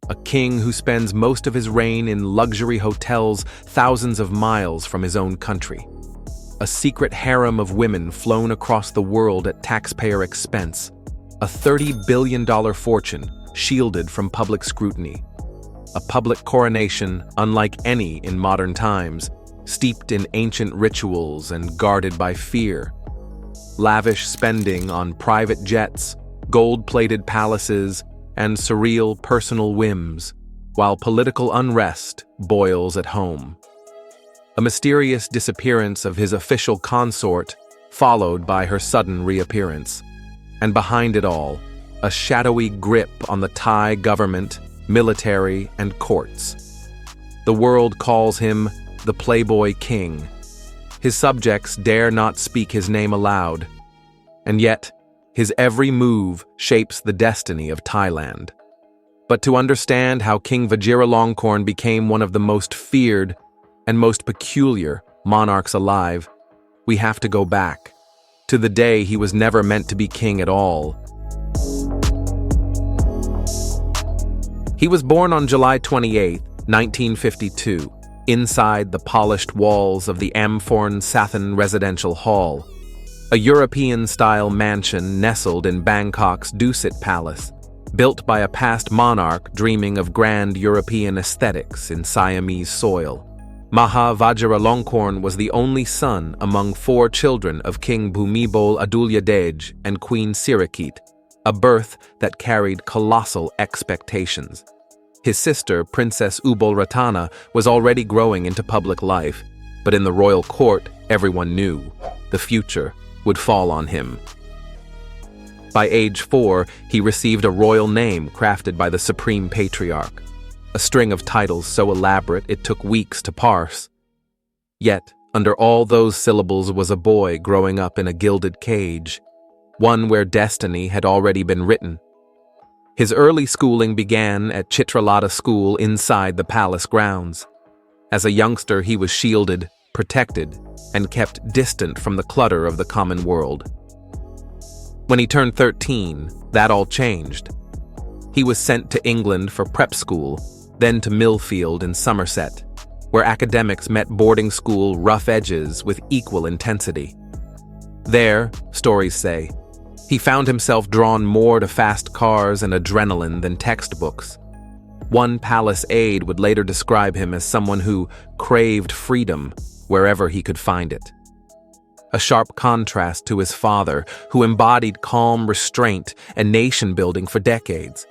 a king who spends most of his reign in luxury hotels thousands of miles from his own country. A secret harem of women flown across the world at taxpayer expense. A $30 billion fortune shielded from public scrutiny. A public coronation unlike any in modern times, steeped in ancient rituals and guarded by fear. Lavish spending on private jets, gold-plated palaces, and surreal personal whims, while political unrest boils at home. A mysterious disappearance of his official consort, followed by her sudden reappearance. And behind it all, a shadowy grip on the Thai government, military, and courts. The world calls him the Playboy King. His subjects dare not speak his name aloud. And yet, his every move shapes the destiny of Thailand. But to understand how King Vajiralongkorn became one of the most feared and most peculiar monarchs alive, we have to go back to the day he was never meant to be king at all. He was born on July 28, 1952, inside the polished walls of the Amphorn Sathan Residential Hall, a European-style mansion nestled in Bangkok's Dusit Palace, built by a past monarch dreaming of grand European aesthetics in Siamese soil. Maha Vajiralongkorn was the only son among 4 children of King Bhumibol Adulyadej and Queen Sirikit, a birth that carried colossal expectations. His sister, Princess Ubulratana, was already growing into public life, but in the royal court, everyone knew the future would fall on him. By age 4, he received a royal name crafted by the Supreme Patriarch, a string of titles so elaborate it took weeks to parse. Yet, under all those syllables was a boy growing up in a gilded cage, one where destiny had already been written. His early schooling began at Chitralada School inside the palace grounds. As a youngster, he was shielded, protected, and kept distant from the clutter of the common world. When he turned 13, that all changed. He was sent to England for prep school, then to Millfield in Somerset, where academics met boarding school rough edges with equal intensity. There, stories say, he found himself drawn more to fast cars and adrenaline than textbooks. One palace aide would later describe him as someone who craved freedom wherever he could find it. A sharp contrast to his father, who embodied calm restraint and nation-building for decades.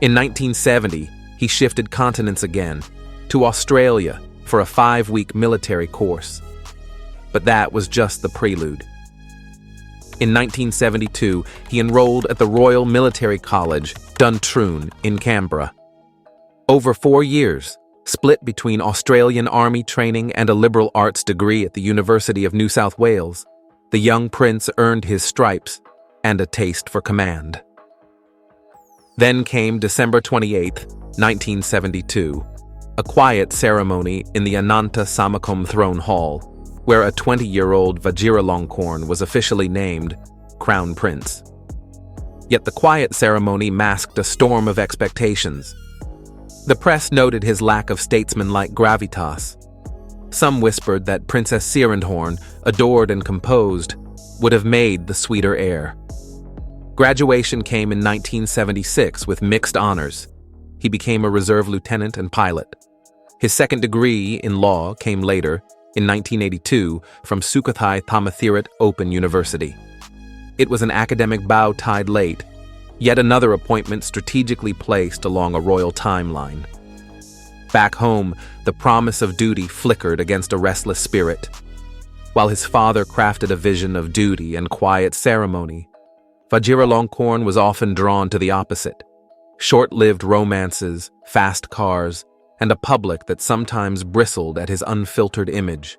In 1970, he shifted continents again, to Australia for a 5-week military course. But that was just the prelude. In 1972, he enrolled at the Royal Military College, Duntroon, in Canberra. Over 4 years, split between Australian Army training and a liberal arts degree at the University of New South Wales, the young prince earned his stripes and a taste for command. Then came December 28, 1972, a quiet ceremony in the Ananta Samakom Throne Hall, where a 20-year-old Vajiralongkorn was officially named Crown Prince. Yet the quiet ceremony masked a storm of expectations. The press noted his lack of statesman-like gravitas. Some whispered that Princess Sirindhorn, adored and composed, would have made the sweeter heir. Graduation came in 1976 with mixed honors. He became a reserve lieutenant and pilot. His second degree in law came later, in 1982, from Sukhothai Thammathirat Open University. It was an academic bow tied late, yet another appointment strategically placed along a royal timeline. Back home, the promise of duty flickered against a restless spirit. While his father crafted a vision of duty and quiet ceremony, Vajiralongkorn was often drawn to the opposite: short-lived romances, fast cars, and a public that sometimes bristled at his unfiltered image.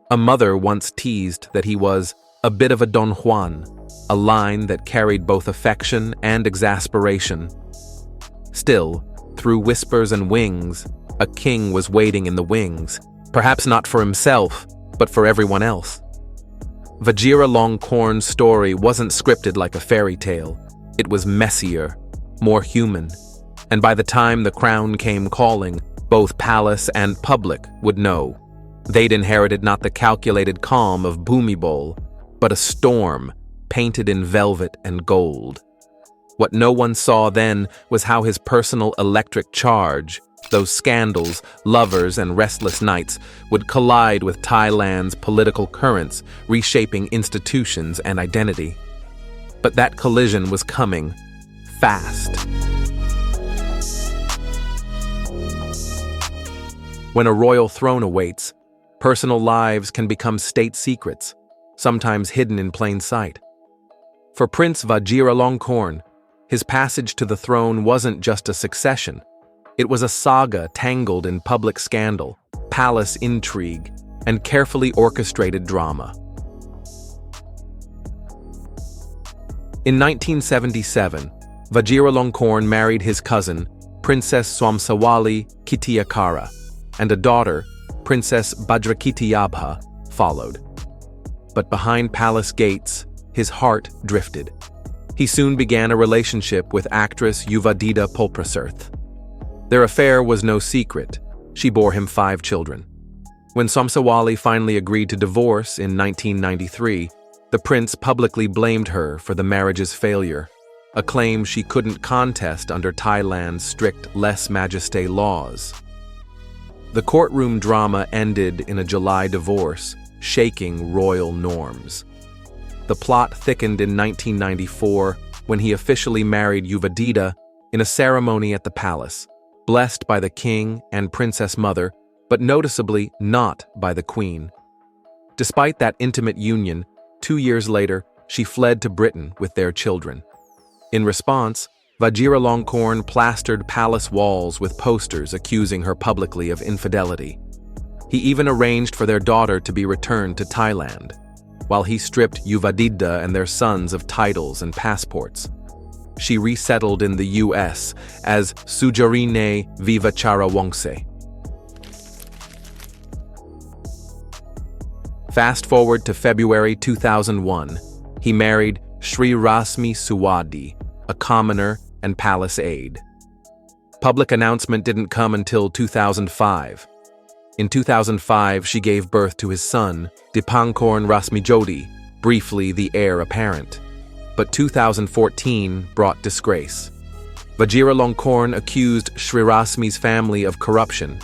A mother once teased that he was a bit of a Don Juan, a line that carried both affection and exasperation. Still, through whispers and wings, a king was waiting in the wings, perhaps not for himself, but for everyone else. Vajiralongkorn's story wasn't scripted like a fairy tale. It was messier, more human, And by the time the crown came calling, both palace and public would know. They'd inherited not the calculated calm of Bhumibol, but a storm painted in velvet and gold. What no one saw then was how his personal electric charge, those scandals, lovers, and restless nights, would collide with Thailand's political currents, reshaping institutions and identity. But that collision was coming fast. When a royal throne awaits, personal lives can become state secrets, sometimes hidden in plain sight. For Prince Vajiralongkorn, his passage to the throne wasn't just a succession. It was a saga tangled in public scandal, palace intrigue, and carefully orchestrated drama. In 1977, Vajiralongkorn married his cousin, Princess Somsawati Kitiakara, and a daughter, Princess Bhadrakitiyabha, followed. But behind palace gates, his heart drifted. He soon began a relationship with actress Yuvadita Pulprasarth. Their affair was no secret. She bore him 5 children. When Somsawati finally agreed to divorce in 1993, the prince publicly blamed her for the marriage's failure, a claim she couldn't contest under Thailand's strict lèse-majesté laws. The courtroom drama ended in a July divorce, shaking royal norms. The plot thickened in 1994 when he officially married Yuvadita in a ceremony at the palace, blessed by the king and princess mother, but noticeably not by the queen. Despite that intimate union, 2 years later, she fled to Britain with their children. In response, Vajiralongkorn plastered palace walls with posters accusing her publicly of infidelity. He even arranged for their daughter to be returned to Thailand, while he stripped Yuvadita and their sons of titles and passports. She resettled in the U.S. as Sujarine Vivacharawongse. Fast forward to February 2001, he married Sri Rasmi Suwadi, a commoner and palace aide. Public announcement didn't come until 2005. In 2005, she gave birth to his son, Dipankorn Rasmijodi, briefly the heir apparent. But 2014 brought disgrace. Vajiralongkorn accused Sri Rasmi's family of corruption.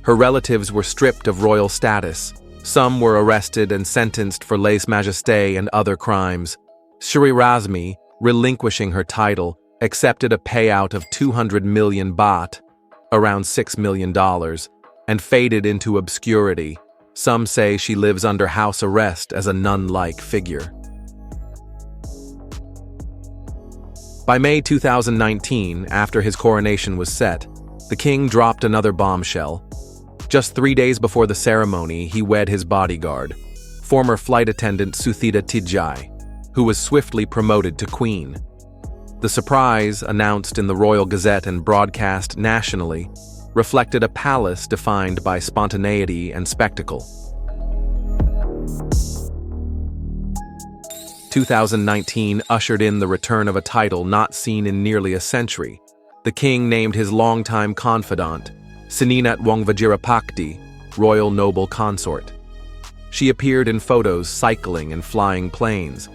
Her relatives were stripped of royal status. Some were arrested and sentenced for lèse-majesté and other crimes. Sri Rasmi, relinquishing her title, accepted a payout of 200 million baht, around $6 million, and faded into obscurity. Some say she lives under house arrest as a nun-like figure. By May 2019, after his coronation was set, the king dropped another bombshell. Just 3 days before the ceremony, he wed his bodyguard, former flight attendant Suthita Tijai, who was swiftly promoted to queen. The surprise, announced in the Royal Gazette and broadcast nationally, reflected a palace defined by spontaneity and spectacle. 2019 ushered in the return of a title not seen in nearly a century. The king named his longtime confidant, Sininat Wongvajirapakdi, royal noble consort. She appeared in photos cycling and flying planes,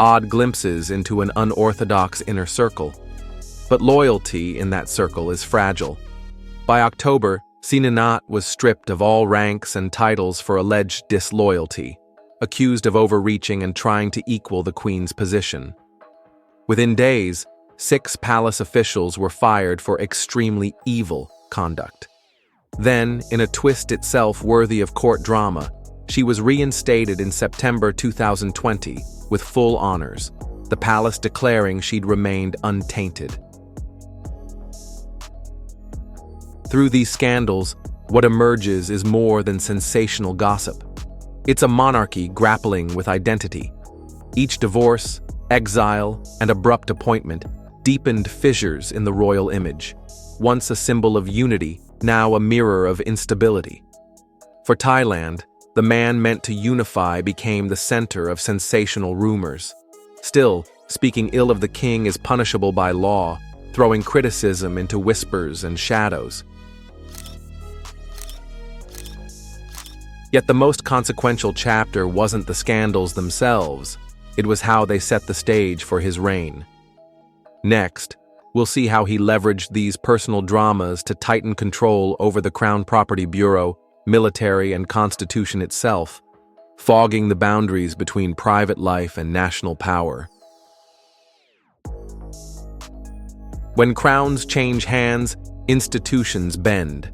odd glimpses into an unorthodox inner circle. But loyalty in that circle is fragile. By October, Sininat was stripped of all ranks and titles for alleged disloyalty, accused of overreaching and trying to equal the queen's position. Within days, 6 palace officials were fired for extremely evil conduct. Then, in a twist itself worthy of court drama, she was reinstated in September 2020 with full honors, the palace declaring she'd remained untainted. Through these scandals, what emerges is more than sensational gossip. It's a monarchy grappling with identity. Each divorce, exile, and abrupt appointment deepened fissures in the royal image. Once a symbol of unity, now a mirror of instability. For Thailand, the man meant to unify became the center of sensational rumors. Still, speaking ill of the king is punishable by law, throwing criticism into whispers and shadows. Yet the most consequential chapter wasn't the scandals themselves, it was how they set the stage for his reign. Next, we'll see how he leveraged these personal dramas to tighten control over the Crown Property Bureau, military, and constitution itself, fogging the boundaries between private life and national power. When crowns change hands, institutions bend.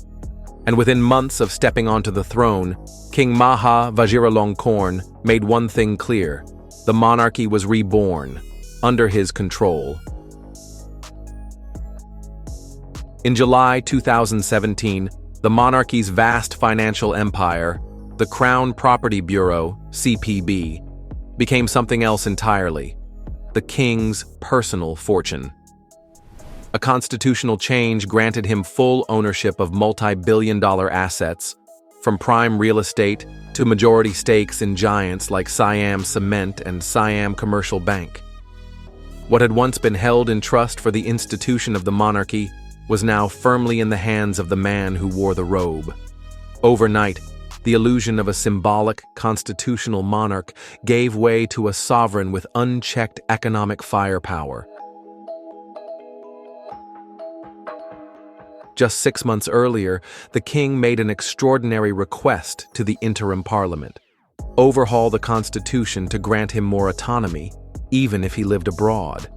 And within months of stepping onto the throne, King Vajiralongkorn made one thing clear: the monarchy was reborn, under his control. In July 2017, the monarchy's vast financial empire, the Crown Property Bureau, CPB, became something else entirely: the king's personal fortune. A constitutional change granted him full ownership of multi-billion-dollar assets, from prime real estate to majority stakes in giants like Siam Cement and Siam Commercial Bank. What had once been held in trust for the institution of the monarchy was now firmly in the hands of the man who wore the robe. Overnight, the illusion of a symbolic constitutional monarch gave way to a sovereign with unchecked economic firepower. Just 6 months earlier, the king made an extraordinary request to the interim parliament: overhaul the constitution to grant him more autonomy, even if he lived abroad.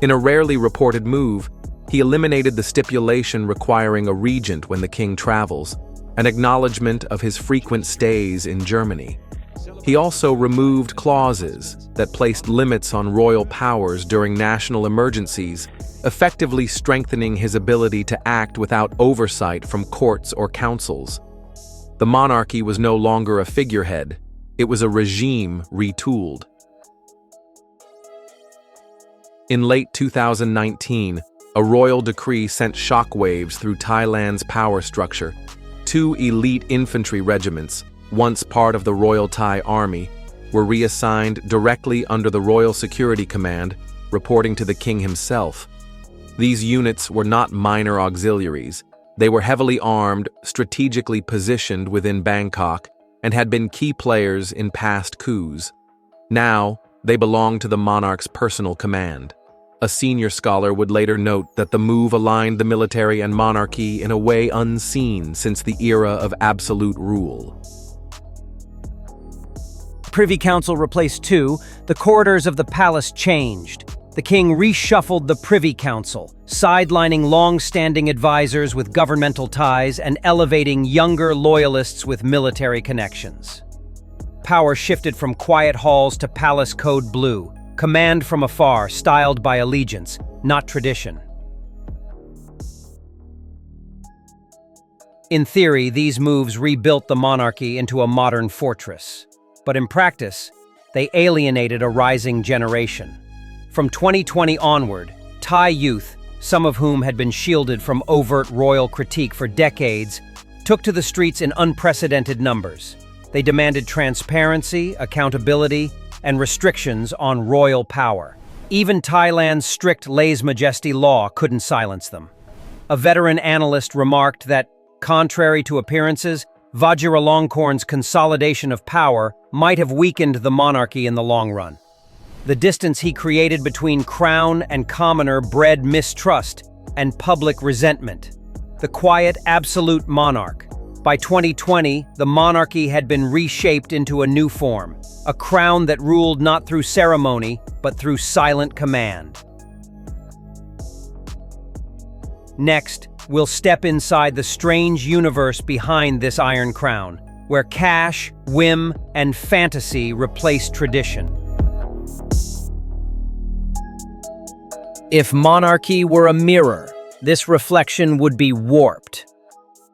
In a rarely reported move, he eliminated the stipulation requiring a regent when the king travels, an acknowledgement of his frequent stays in Germany. He also removed clauses that placed limits on royal powers during national emergencies, effectively strengthening his ability to act without oversight from courts or councils. The monarchy was no longer a figurehead, it was a regime retooled. In late 2019, a royal decree sent shockwaves through Thailand's power structure. 2 elite infantry regiments, once part of the Royal Thai Army, were reassigned directly under the Royal Security Command, reporting to the king himself. These units were not minor auxiliaries. They were heavily armed, strategically positioned within Bangkok, and had been key players in past coups. Now, they belonged to the monarch's personal command. A senior scholar would later note that the move aligned the military and monarchy in a way unseen since the era of absolute rule. Privy Council replaced 2, the corridors of the palace changed. The king reshuffled the Privy Council, sidelining long-standing advisors with governmental ties and elevating younger loyalists with military connections. Power shifted from quiet halls to palace code blue, command from afar, styled by allegiance, not tradition. In theory, these moves rebuilt the monarchy into a modern fortress. But in practice, they alienated a rising generation. From 2020 onward, Thai youth, some of whom had been shielded from overt royal critique for decades, took to the streets in unprecedented numbers. They demanded transparency, accountability, and restrictions on royal power. Even Thailand's strict lèse-majesté law couldn't silence them. A veteran analyst remarked that, contrary to appearances, Vajiralongkorn's consolidation of power might have weakened the monarchy in the long run. The distance he created between crown and commoner bred mistrust and public resentment. The quiet, absolute monarch. By 2020, the monarchy had been reshaped into a new form, a crown that ruled not through ceremony, but through silent command. Next, we'll step inside the strange universe behind this Iron Crown, where cash, whim, and fantasy replace tradition. If monarchy were a mirror, this reflection would be warped.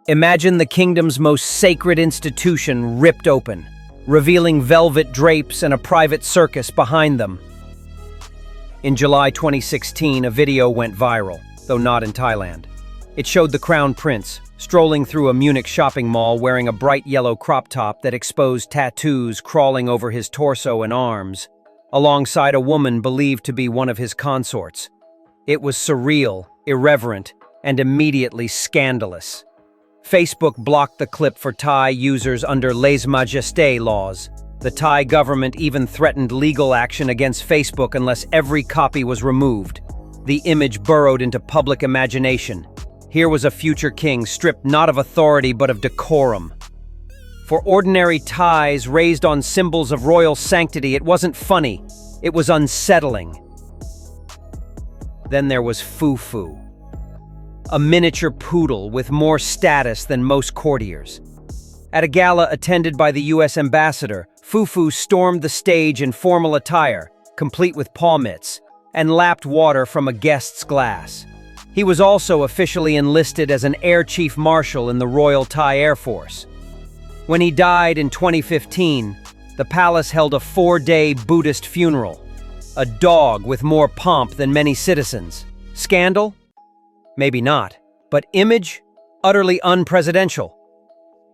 Imagine the kingdom's most sacred institution ripped open, revealing velvet drapes and a private circus behind them. In July 2016, a video went viral, though not in Thailand. It showed the crown prince strolling through a Munich shopping mall wearing a bright yellow crop top that exposed tattoos crawling over his torso and arms, alongside a woman believed to be one of his consorts. It was surreal, irreverent, and immediately scandalous. Facebook blocked the clip for Thai users under lèse-majesté laws. The Thai government even threatened legal action against Facebook unless every copy was removed. The image burrowed into public imagination. Here was a future king stripped not of authority but of decorum. For ordinary Thais raised on symbols of royal sanctity, it wasn't funny, it was unsettling. Then there was Fufu, a miniature poodle with more status than most courtiers. At a gala attended by the US ambassador, Fufu stormed the stage in formal attire, complete with paw mitts, and lapped water from a guest's glass. He was also officially enlisted as an Air Chief Marshal in the Royal Thai Air Force. When he died in 2015, the palace held a 4-day Buddhist funeral. A dog with more pomp than many citizens. Scandal? Maybe not. But image? Utterly unpresidential.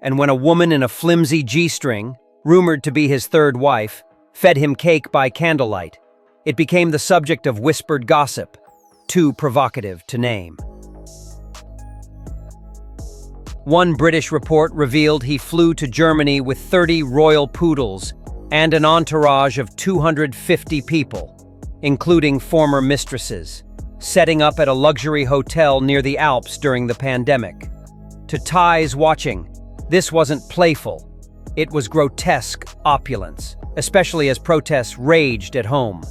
And when a woman in a flimsy G-string, rumored to be his third wife, fed him cake by candlelight, it became the subject of whispered gossip, too provocative to name. One British report revealed he flew to Germany with 30 royal poodles and an entourage of 250 people, including former mistresses, setting up at a luxury hotel near the Alps during the pandemic. To Thais watching, this wasn't playful. It was grotesque opulence, especially as protests raged at home.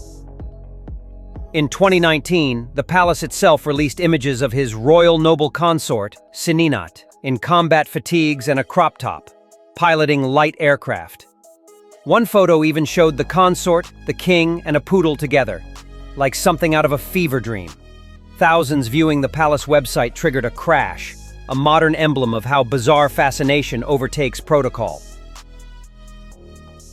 In 2019, the palace itself released images of his royal noble consort, Sininat, in combat fatigues and a crop top, piloting light aircraft. One photo even showed the consort, the king, and a poodle together, like something out of a fever dream. Thousands viewing the palace website triggered a crash, a modern emblem of how bizarre fascination overtakes protocol.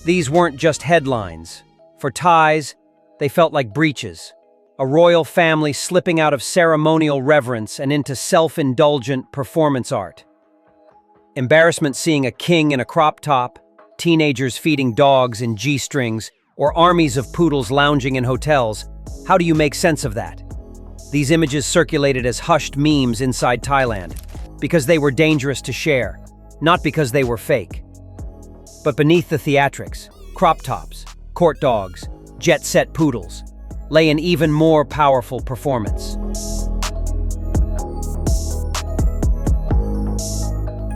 These weren't just headlines. For Thais, they felt like breaches. A royal family slipping out of ceremonial reverence and into self-indulgent performance art. Embarrassment seeing a king in a crop top, teenagers feeding dogs in G-strings, or armies of poodles lounging in hotels. How do you make sense of that? These images circulated as hushed memes inside Thailand, because they were dangerous to share, not because they were fake. But beneath the theatrics, crop tops, court dogs, jet-set poodles, lay an even more powerful performance.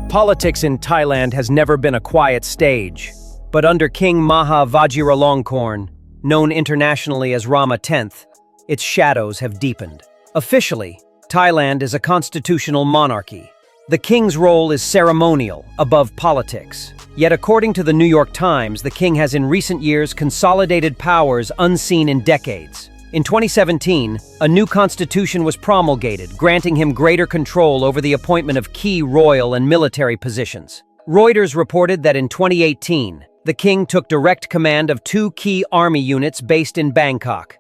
Politics in Thailand has never been a quiet stage, but under King Vajiralongkorn, known internationally as Rama X, its shadows have deepened. Officially, Thailand is a constitutional monarchy. The king's role is ceremonial, above politics. Yet according to the New York Times, the king has in recent years consolidated powers unseen in decades. In 2017, a new constitution was promulgated, granting him greater control over the appointment of key royal and military positions. Reuters reported that in 2018, the king took direct command of 2 key army units based in Bangkok,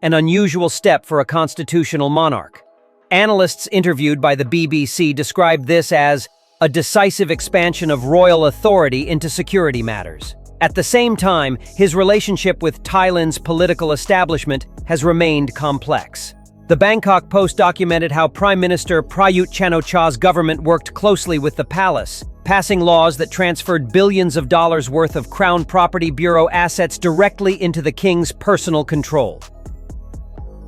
an unusual step for a constitutional monarch. Analysts interviewed by the BBC described this as a decisive expansion of royal authority into security matters. At the same time, his relationship with Thailand's political establishment has remained complex. The Bangkok Post documented how Prime Minister Prayut Chan-o-cha's government worked closely with the palace, passing laws that transferred billions of dollars worth of Crown Property Bureau assets directly into the king's personal control.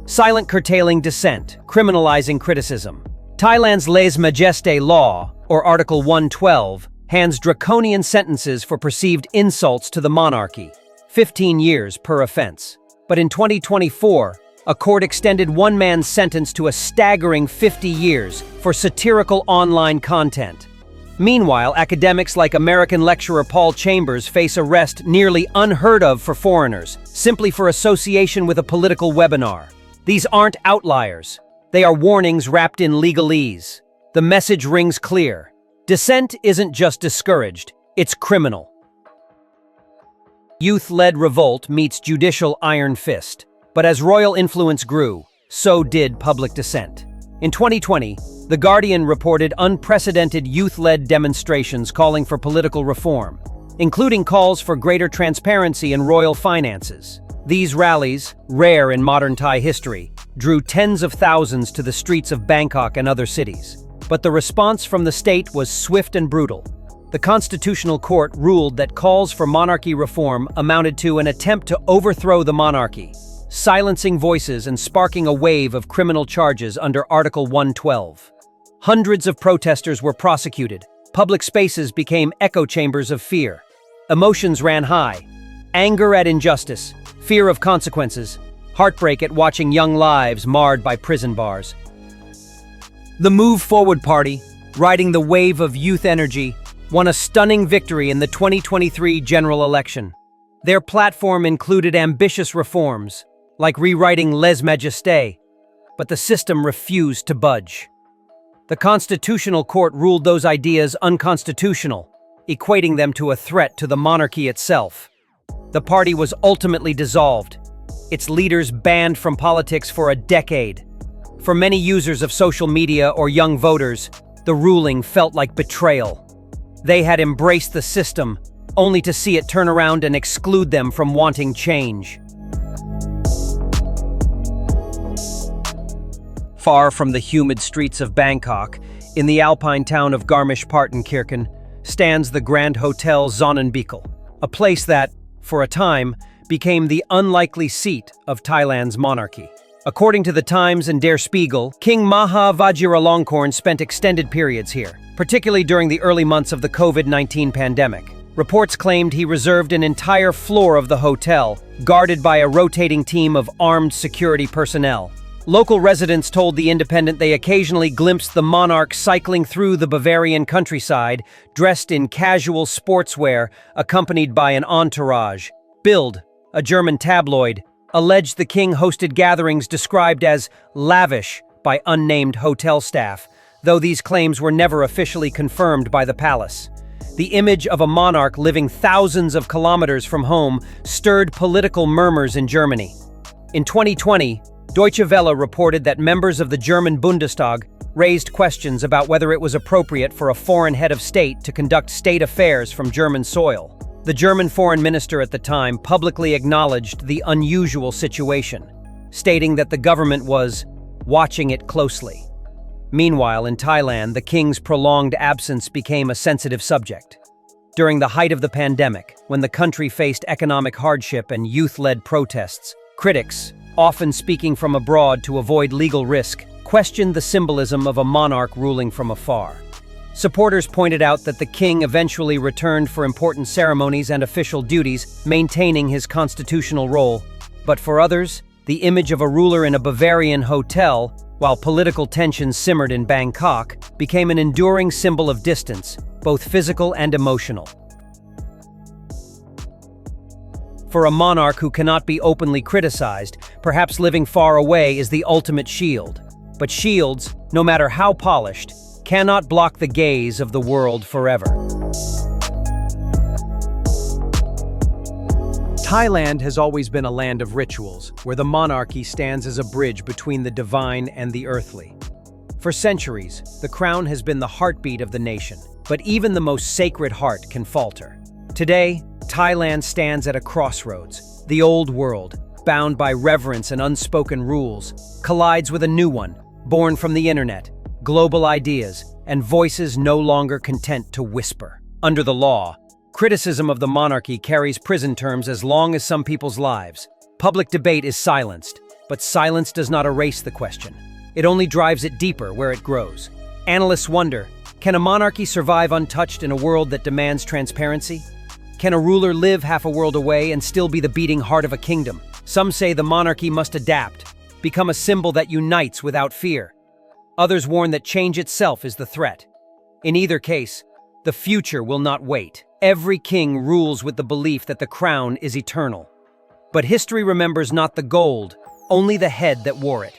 Silent curtailing dissent, criminalizing criticism. Thailand's lèse-majesté law, or Article 112, hands draconian sentences for perceived insults to the monarchy, 15 years per offense. But in 2024, a court extended one man's sentence to a staggering 50 years for satirical online content. Meanwhile, academics like American lecturer Paul Chambers face arrest nearly unheard of for foreigners, simply for association with a political webinar. These aren't outliers. They are warnings wrapped in legalese. The message rings clear. Dissent isn't just discouraged, it's criminal. Youth-led revolt meets judicial iron fist. But as royal influence grew, so did public dissent. In 2020, The Guardian reported unprecedented youth-led demonstrations calling for political reform, including calls for greater transparency in royal finances. These rallies, rare in modern Thai history, drew tens of thousands to the streets of Bangkok and other cities. But the response from the state was swift and brutal. The Constitutional Court ruled that calls for monarchy reform amounted to an attempt to overthrow the monarchy, silencing voices and sparking a wave of criminal charges under Article 112. Hundreds of protesters were prosecuted. Public spaces became echo chambers of fear. Emotions ran high. Anger at injustice, fear of consequences, heartbreak at watching young lives marred by prison bars. The Move Forward Party, riding the wave of youth energy, won a stunning victory in the 2023 general election. Their platform included ambitious reforms, like rewriting lèse majesté, but the system refused to budge. The Constitutional Court ruled those ideas unconstitutional, equating them to a threat to the monarchy itself. The party was ultimately dissolved, its leaders banned from politics for a decade. For many users of social media or young voters, the ruling felt like betrayal. They had embraced the system, only to see it turn around and exclude them from wanting change. Far from the humid streets of Bangkok, in the alpine town of Garmisch-Partenkirchen, stands the Grand Hotel Sonnenbichl, a place that, for a time, became the unlikely seat of Thailand's monarchy. According to the Times and Der Spiegel, King Vajiralongkorn spent extended periods here, particularly during the early months of the COVID-19 pandemic. Reports claimed he reserved an entire floor of the hotel, guarded by a rotating team of armed security personnel. Local residents told The Independent they occasionally glimpsed the monarch cycling through the Bavarian countryside, dressed in casual sportswear, accompanied by an entourage. Bild, a German tabloid, alleged the king hosted gatherings described as lavish by unnamed hotel staff, though these claims were never officially confirmed by the palace. The image of a monarch living thousands of kilometers from home stirred political murmurs in Germany. In 2020, Deutsche Welle reported that members of the German Bundestag raised questions about whether it was appropriate for a foreign head of state to conduct state affairs from German soil. The German foreign minister at the time publicly acknowledged the unusual situation, stating that the government was watching it closely. Meanwhile, in Thailand, the king's prolonged absence became a sensitive subject. During the height of the pandemic, when the country faced economic hardship and youth-led protests, critics, often speaking from abroad to avoid legal risk, questioned the symbolism of a monarch ruling from afar. Supporters pointed out that the king eventually returned for important ceremonies and official duties, maintaining his constitutional role. But for others, the image of a ruler in a Bavarian hotel, while political tensions simmered in Bangkok, became an enduring symbol of distance, both physical and emotional. For a monarch who cannot be openly criticized, perhaps living far away is the ultimate shield. But shields, no matter how polished, cannot block the gaze of the world forever. Thailand has always been a land of rituals, where the monarchy stands as a bridge between the divine and the earthly. For centuries, the crown has been the heartbeat of the nation, but even the most sacred heart can falter. Today, Thailand stands at a crossroads. The old world, bound by reverence and unspoken rules, collides with a new one, born from the internet, global ideas, and voices no longer content to whisper. Under the law, criticism of the monarchy carries prison terms as long as some people's lives. Public debate is silenced, but silence does not erase the question. It only drives it deeper where it grows. Analysts wonder, can a monarchy survive untouched in a world that demands transparency? Can a ruler live half a world away and still be the beating heart of a kingdom? Some say the monarchy must adapt, become a symbol that unites without fear. Others warn that change itself is the threat. In either case, the future will not wait. Every king rules with the belief that the crown is eternal. But history remembers not the gold, only the head that wore it.